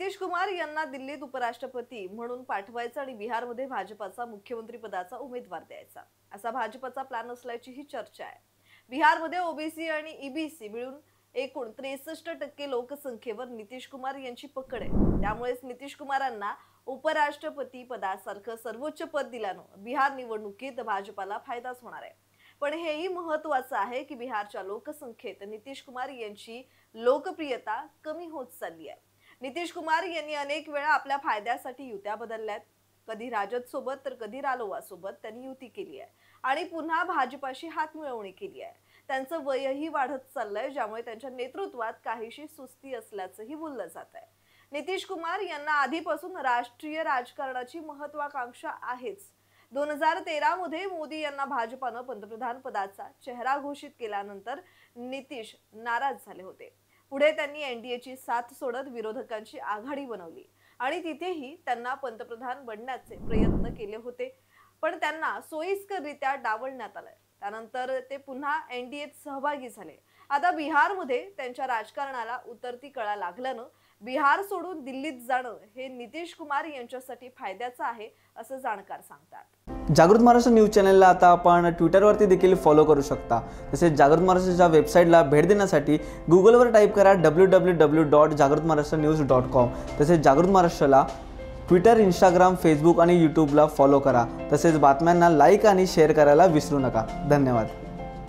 नितीश कुमार यांना दिल्लीत उपराष्ट्रपती म्हणून पाठवायचं आणि बिहारमध्ये भाजपाचा मुख्यमंत्री पदाचा उमेदवार द्यायचा असा भाजपाचा प्लॅन असल्याची ही चर्चा आहे। बिहारमध्ये ओबीसी आणि ईबीसी मिळून एकूण 63% लोकसंख्येवर नितीश कुमार यांची पकड आहे। त्यामुळेच नितीश कुमारांना उपराष्ट्रपती पदासारखं सर्वोच्च पद दिल्यानं बिहार निवडणुकीत भाजपाला फायदाच होणार आहे। पण हेही महत्त्वाचं आहे की बिहारच्या लोकसंख्येत नितीश कुमार यांची लोकप्रियता कमी होत चालली आहे। नितीश कुमार यांनी अनेक वेळा आपल्या फायद्यासाठी युत्या बदलल्यात। कधी राजद सोबत तर कधी रालोआ सोबत त्यांनी युती केली आहे आणि पुन्हा भाजपाशी हात मिळवणी केली आहे। त्यांचं वयही वाढत चाललंय, ज्यामुळे त्यांच्या नेतृत्वात काहीशी सुस्ती असल्याचंही बोललं जात आहे। नितीश कुमार यांना आधीपासून राष्ट्रीय राजकारणाची महत्त्वाकांक्षा आहेच। 2013 मध्ये मोदी यांना भाजपानं पंतप्रधान पदाचा चेहरा घोषित केल्यानंतर नितीश नाराज झाले होते। पुढे त्यांनी एनडीएची साथ सोडत विरोधकांची आघाडी बनवली आणि तिथेही त्यांना पंतप्रधान बनण्याचे प्रयत्न केले होते, पण त्यांना सोयीस्कररित्या डावलण्यात आलं। त्यानंतर ते पुन्हा एनडीएत सहभागी झाले। आता बिहारमध्ये त्यांच्या राजकारणाला उतरती कळा लागल्यानं बिहार सोडून दिल्लीत जाणं हे नितीश कुमार यांच्यासाठी फायद्याचं आहे असं जाणकार सांगतात। जागृत महाराष्ट्र न्यूज चॅनलला आता आपण ट्विटरवरती देखील फॉलो करू शकता। तसेच जागृत महाराष्ट्राच्या वेबसाईटला भेट देण्यासाठी गुगलवर टाईप करा www.jagrutmaharashtranews.com। तसेच जागृत महाराष्ट्राला ट्विटर, इंस्टाग्राम, फेसबुक आणि यूट्यूबला फॉलो करा। तसेच बातम्यांना लाईक आणि शेअर करायला विसरू नका। धन्यवाद।